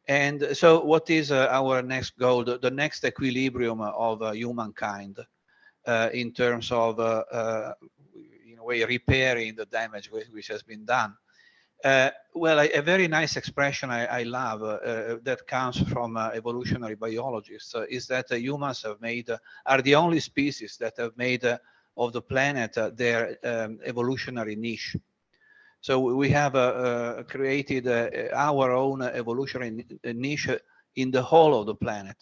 And so what is our next goal, the next equilibrium of humankind in terms of, in a way, repairing the damage which has been done? Well, a very nice expression I love that comes from evolutionary biologists is that humans are the only species that have made of the planet their evolutionary niche. So we have created our own evolutionary niche in the whole of the planet,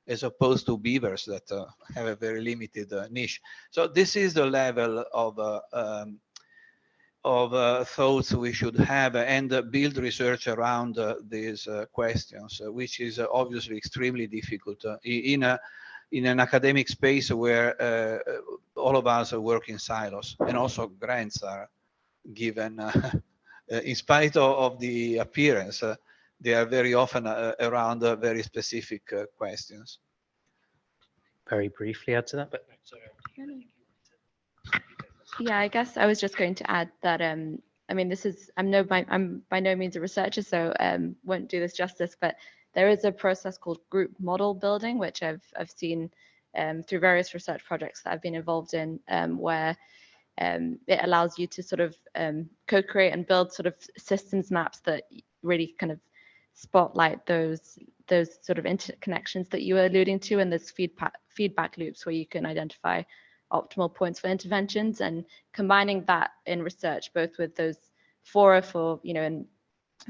as opposed to beavers that have a very limited niche. So this is the level of thoughts we should have and build research around these questions, which is obviously extremely difficult in an academic space where all of us work in silos, and also grants are given in spite of the appearance. They are very often around very specific questions. Very briefly add to that, but Yeah, I guess I was just going to add that I mean, I'm by no means a researcher, so won't do this justice, but there is a process called group model building, which I've seen through various research projects that I've been involved in, where it allows you to sort of co-create and build sort of systems maps that really kind of spotlight those sort of interconnections that you were alluding to, and those feedback loops where you can identify optimal points for interventions, and combining that in research, both with those fora for, and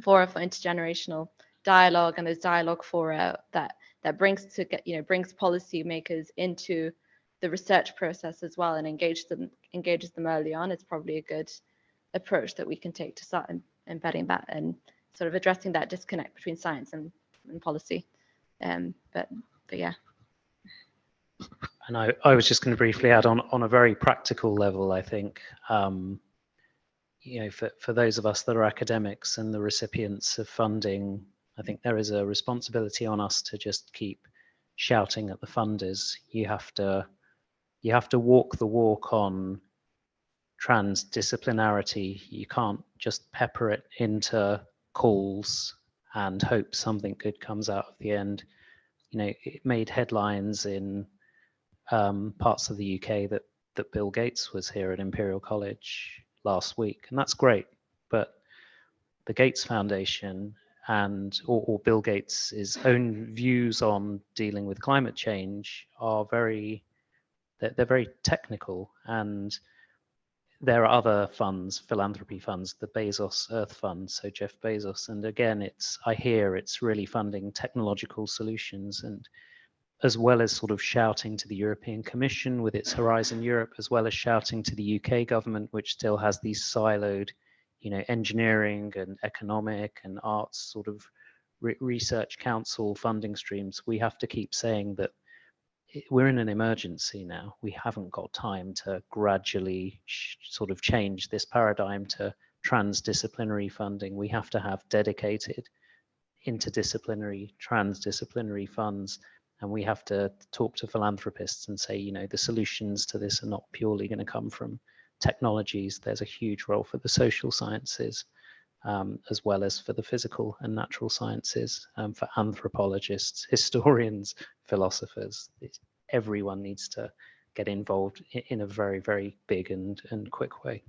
fora for intergenerational dialogue, and those dialogue fora that brings policymakers into the research process as well, and engages them early on. It's probably a good approach that we can take to start embedding that and sort of addressing that disconnect between science and policy. But yeah. And I was just going to briefly add on a very practical level, I think, for those of us that are academics and the recipients of funding, I think there is a responsibility on us to just keep shouting at the funders. You have to walk the walk on transdisciplinarity. You can't just pepper it into calls and hope something good comes out of the end. It made headlines in parts of the UK that Bill Gates was here at Imperial College last week, and that's great. But the Gates Foundation or Bill Gates' own views on dealing with climate change are very technical, and there are other funds, philanthropy funds, the Bezos Earth Fund, so Jeff Bezos, and again, I hear it's really funding technological solutions, and as well as sort of shouting to the European Commission with its Horizon Europe, as well as shouting to the UK government, which still has these siloed, engineering and economic and arts sort of research council funding streams. We have to keep saying that we're in an emergency now. We haven't got time to gradually sort of change this paradigm to transdisciplinary funding. We have to have dedicated interdisciplinary, transdisciplinary funds, and we have to talk to philanthropists and say, you know, the solutions to this are not purely going to come from technologies. There's a huge role for the social sciences, as well as for the physical and natural sciences, for anthropologists, historians, philosophers. Everyone needs to get involved in a very, very big and quick way.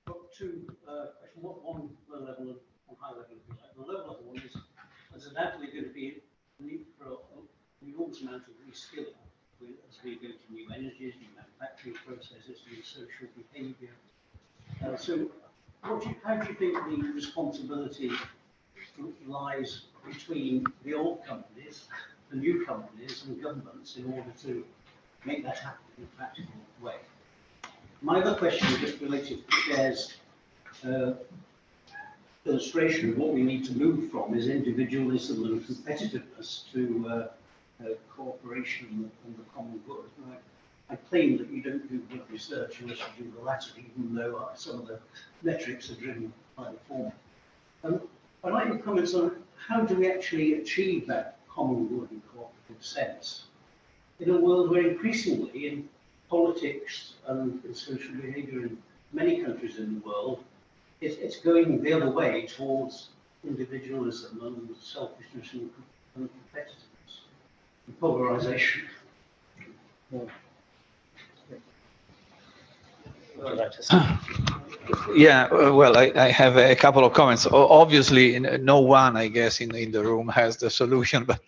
Got two questions. One level of, on high level, if you like. The low level one is there's undoubtedly going to be a need for an enormous amount of reskilling as we go to new energies, new manufacturing processes, new social behaviour. So, how do you think the responsibility lies between the old companies, the new companies, and governments in order to make that happen in a practical way? My other question is just related to Cher's illustration of what we need to move from is individualism and competitiveness to cooperation and the common good. I claim that you don't do good research unless you do the latter, even though some of the metrics are driven by the former. I'd like your comments on how do we actually achieve that common good and cooperative sense in a world where increasingly in politics and in social behaviour in many countries in the world, it's going the other way towards individualism and selfishness and competitiveness and polarisation. Would you like to say? Yeah, well, I have a couple of comments. Obviously, no one, I guess, in the room has the solution, but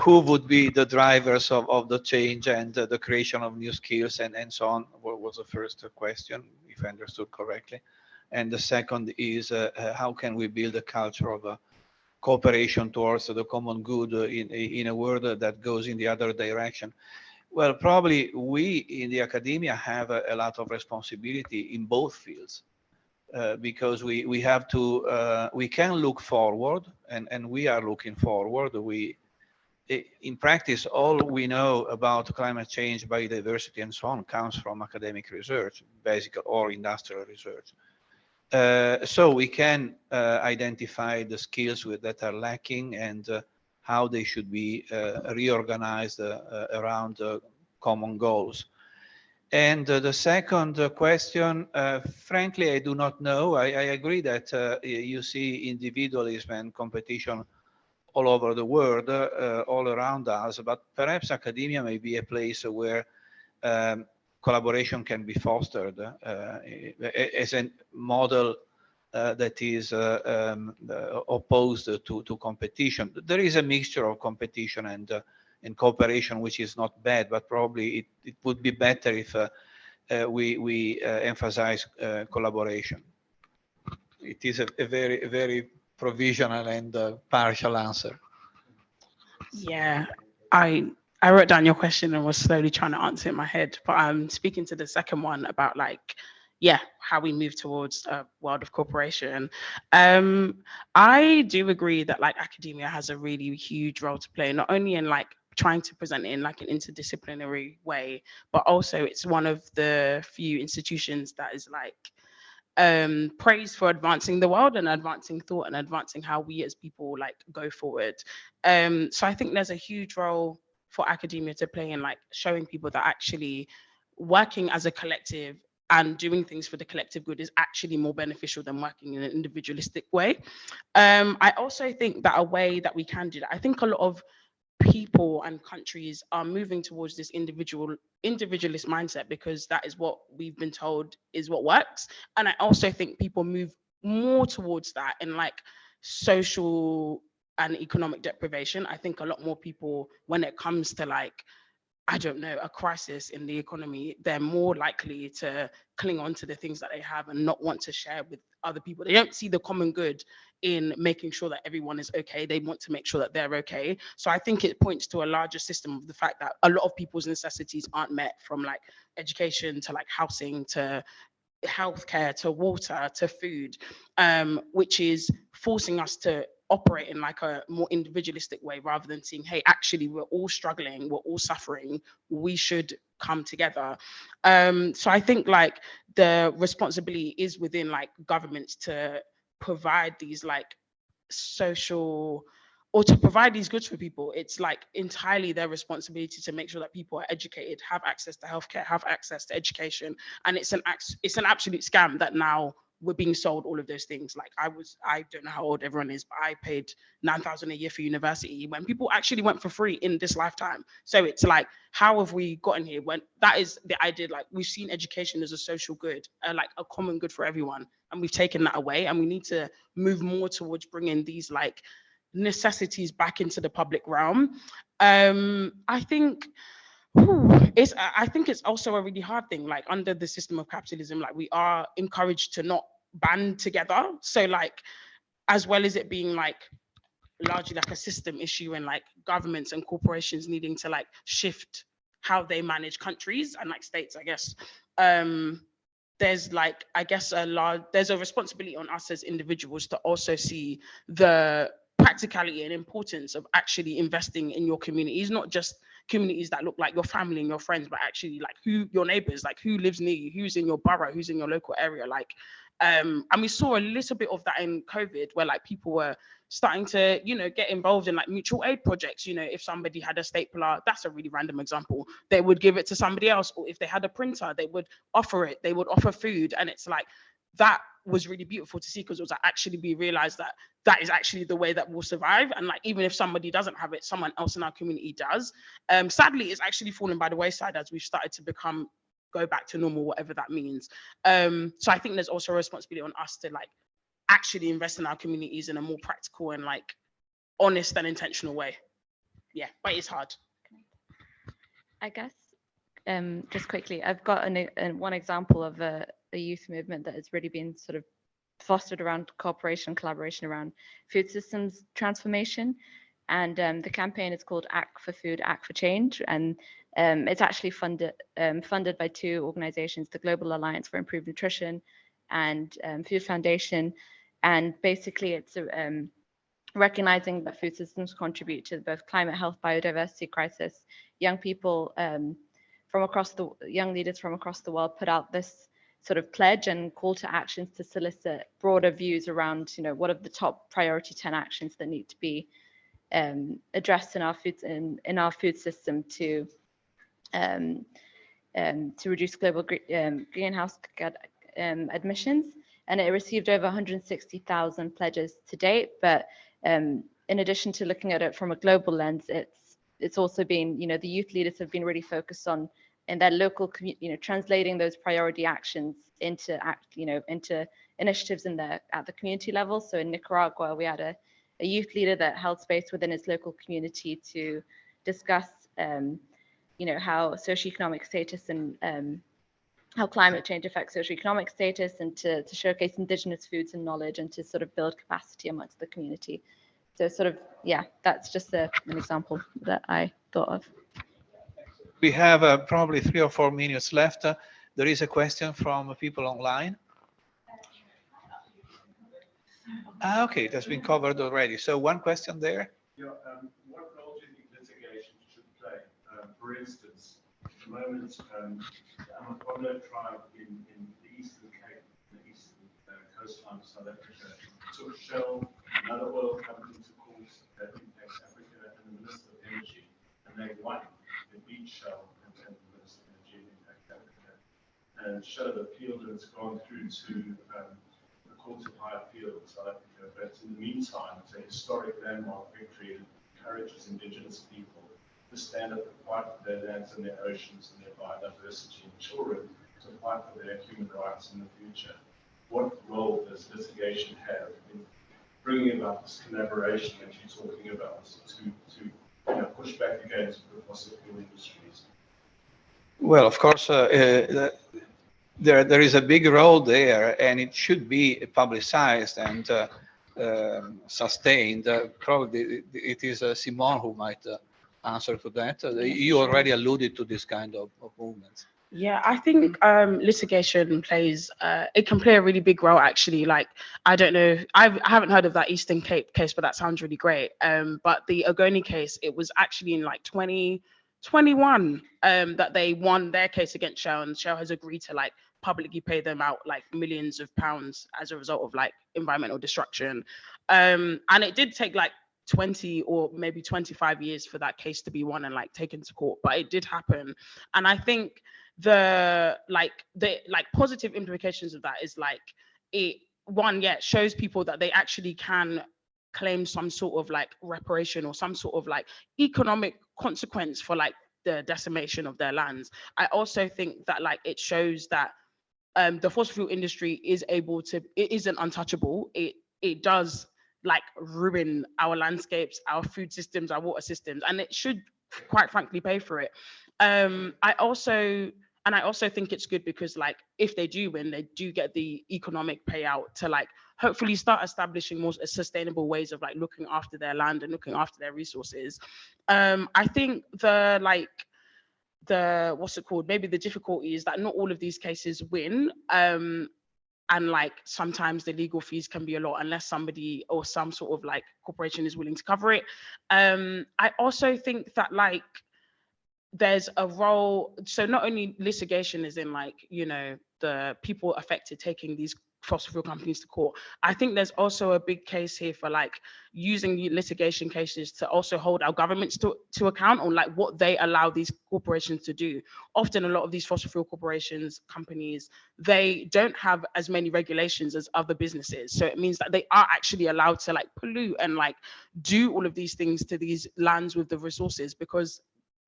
who would be the drivers of the change and the creation of new skills and so on? What was the first question, if I understood correctly? And the second is how can we build a culture of cooperation towards the common good in a world that goes in the other direction? Well, probably we in the academia have a lot of responsibility in both fields because we have to, we can look forward and we are looking forward. In practice, all we know about climate change, biodiversity and so on comes from academic research, basic or industrial research. So we can identify the skills that are lacking and how they should be reorganized around common goals. And the second question, frankly, I do not know. I agree that you see individualism and competition all over the world, all around us, but perhaps academia may be a place where collaboration can be fostered as a model that is opposed to competition. There is a mixture of competition and cooperation, which is not bad, but probably it would be better if we emphasize collaboration. It is a very provisional and partial answer. Yeah, I wrote down your question and was slowly trying to answer it in my head, but I'm speaking to the second one about how we move towards a world of cooperation. I do agree that academia has a really huge role to play, not only in trying to present it in an interdisciplinary way, but also it's one of the few institutions that is praised for advancing the world and advancing thought and advancing how we as people go forward. So I think there's a huge role for academia to play in showing people that actually working as a collective and doing things for the collective good is actually more beneficial than working in an individualistic way. I also think that a way that we can do that, I think a lot of people and countries are moving towards this individualist mindset because that is what we've been told is what works. And I also think people move more towards that in social and economic deprivation. I think a lot more people, when it comes to I don't know, a crisis in the economy, they're more likely to cling on to the things that they have and not want to share with other people. They don't see the common good in making sure that everyone is okay. They want to make sure that they're okay. So I think it points to a larger system of the fact that a lot of people's necessities aren't met, from education to housing to healthcare to water to food, which is forcing us to operate in like a more individualistic way rather than seeing, hey, actually we're all struggling, we're all suffering, we should come together. So I think like the responsibility is within like governments to provide these like social, or to provide these goods for people. It's like entirely their responsibility to make sure that people are educated, have access to healthcare, have access to education. And it's an absolute scam that now we're being sold all of those things. Like I don't know how old everyone is, but I paid 9,000 a year for university when people actually went for free in this lifetime. So it's like, how have we gotten here when that is the idea? Like, we've seen education as a social good, like a common good for everyone, and we've taken that away, and we need to move more towards bringing these like necessities back into the public realm. I think I think it's also a really hard thing. Like, under the system of capitalism, like, we are encouraged to not band together. So like, as well as it being like largely like a system issue, and like governments and corporations needing to like shift how they manage countries and like states, I guess, there's like, I guess, there's a responsibility on us as individuals to also see the practicality and importance of actually investing in your communities, not just communities that look like your family and your friends, but actually like who your neighbors, like who lives near you, who's in your borough, who's in your local area. Like, and we saw a little bit of that in COVID, where like people were starting to, get involved in like mutual aid projects. If somebody had a stapler, that's a really random example, they would give it to somebody else. Or if they had a printer, they would offer it, they would offer food. And it's like, that was really beautiful to see, because it was like, actually we realized that that is actually the way that we'll survive. And like, even if somebody doesn't have it, someone else in our community does. Sadly, it's actually fallen by the wayside as we've started to go back to normal, whatever that means. So I think there's also a responsibility on us to like actually invest in our communities in a more practical and like honest and intentional way. Yeah, but it's hard. I guess just quickly, I've got one example of a youth movement that has really been sort of fostered around cooperation and collaboration around food systems transformation. And the campaign is called Act for Food, Act for Change. And it's actually funded by two organizations, the Global Alliance for Improved Nutrition and Food Foundation. And basically it's recognizing that food systems contribute to both climate, health, biodiversity crisis. Young people young leaders from across the world put out this sort of pledge and call to actions to solicit broader views around, what are the top priority 10 actions that need to be addressed in our food system to reduce global greenhouse emissions. And it received over 160,000 pledges to date. But in addition to looking at it from a global lens, it's also been, the youth leaders have been really focused on in their local community, translating those priority actions into initiatives at the community level. So in Nicaragua, we had a youth leader that held space within his local community to discuss, how socioeconomic status and how climate change affects socioeconomic status, and to showcase indigenous foods and knowledge, and to sort of build capacity amongst the community. So sort of, yeah, that's just an example that I thought of. We have probably 3 or 4 minutes left. There is a question from people online. Okay, that's been covered already. So one question there. Yeah, what role do you think litigation should play? For instance, at the moment, the Amapola tribe in the Eastern Cape, the eastern coastline of South Africa, took Shell, another oil company, to court that impacts Africa, and the Minister of Energy, and they won. They beat Shell and the Minister of Energy and impact Africa. And Shell appealed, and it's gone through to the Court of High Appeal in South Africa. But in the meantime, it's a historic landmark victory that encourages indigenous people to stand up and fight for their lands and their oceans and their biodiversity, and children to fight for their human rights in the future. What role does litigation have in bringing about this collaboration that you're talking about to push back against the fossil fuel industries? Well, of course, there is a big role there, and it should be publicized and sustained. Probably it is Simone who might answer to that. You already alluded to this kind of movements. Yeah, I think litigation plays it can play a really big role actually. Like I don't know, I haven't heard of that Eastern Cape case, but that sounds really great. But the Ogoni case, it was actually in like 2021 that they won their case against Shell, and Shell has agreed to like publicly pay them out like millions of pounds as a result of like environmental destruction. And it did take like 20 or maybe 25 years for that case to be won and like taken to court, but it did happen. And I think the positive implications of that is like it one, yeah, shows people that they actually can claim some sort of like reparation or some sort of like economic consequence for like the decimation of their lands. I also think that like it shows that the fossil fuel industry is able to, it isn't untouchable. It does like ruin our landscapes, our food systems, our water systems, and it should quite frankly pay for it. I also think it's good because like if they do win, they do get the economic payout to like hopefully start establishing more sustainable ways of like looking after their land and looking after their resources. I think the what's it called, maybe the difficulty is that not all of these cases win, and like sometimes the legal fees can be a lot unless somebody or some sort of like corporation is willing to cover it. I also think that like there's a role, so not only litigation is in like, you know, the people affected taking these fossil fuel companies to court. I think there's also a big case here for like using litigation cases to also hold our governments to account on like what they allow these corporations to do. Often a lot of these fossil fuel corporations, companies, they don't have as many regulations as other businesses. So it means that they are actually allowed to like pollute and like do all of these things to these lands with the resources because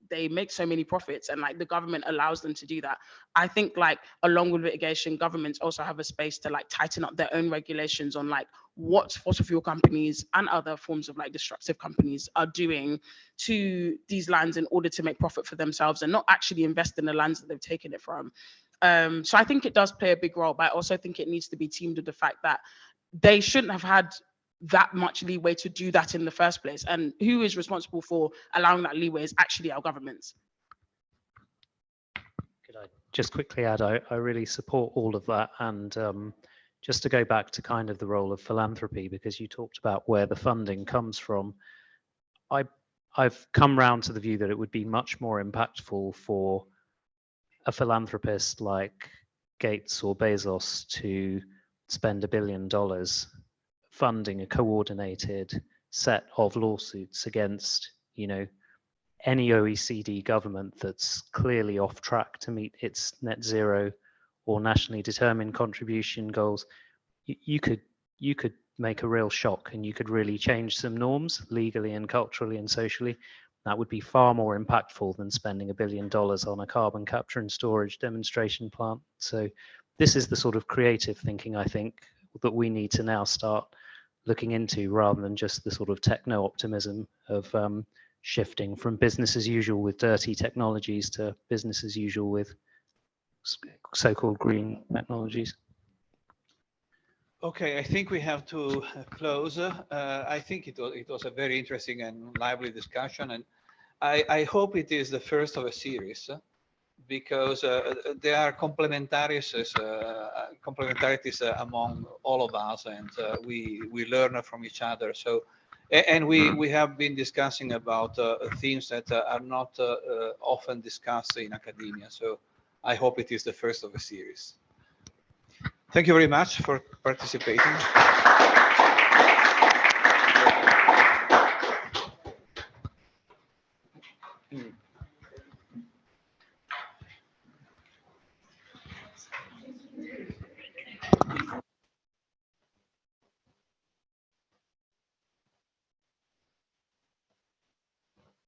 they make so many profits and like the government allows them to do that. I think like along with litigation, governments also have a space to like tighten up their own regulations on like what fossil fuel companies and other forms of like destructive companies are doing to these lands in order to make profit for themselves and not actually invest in the lands that they've taken it from. So I think it does play a big role, but I also think it needs to be teamed with the fact that they shouldn't have had that much leeway to do that in the first place. And who is responsible for allowing that leeway is actually our governments. Could I just quickly add, I really support all of that. And just to go back to kind of the role of philanthropy, because you talked about where the funding comes from, I've come round to the view that it would be much more impactful for a philanthropist like Gates or Bezos to spend $1 billion funding a coordinated set of lawsuits against, you know, any OECD government that's clearly off track to meet its net zero or nationally determined contribution goals. You could make a real shock, and you could really change some norms legally and culturally and socially. That would be far more impactful than spending $1 billion on a carbon capture and storage demonstration plant. So this is the sort of creative thinking, I think, that we need to now start looking into, rather than just the sort of techno optimism of shifting from business as usual with dirty technologies to business as usual with so-called green technologies. Okay, I think we have to close. I think it was a very interesting and lively discussion, and I hope it is the first of a series, because there are complementarities among all of us, and we learn from each other. So, and we have been discussing about themes that are not often discussed in academia. So I hope it is the first of a series. Thank you very much for participating.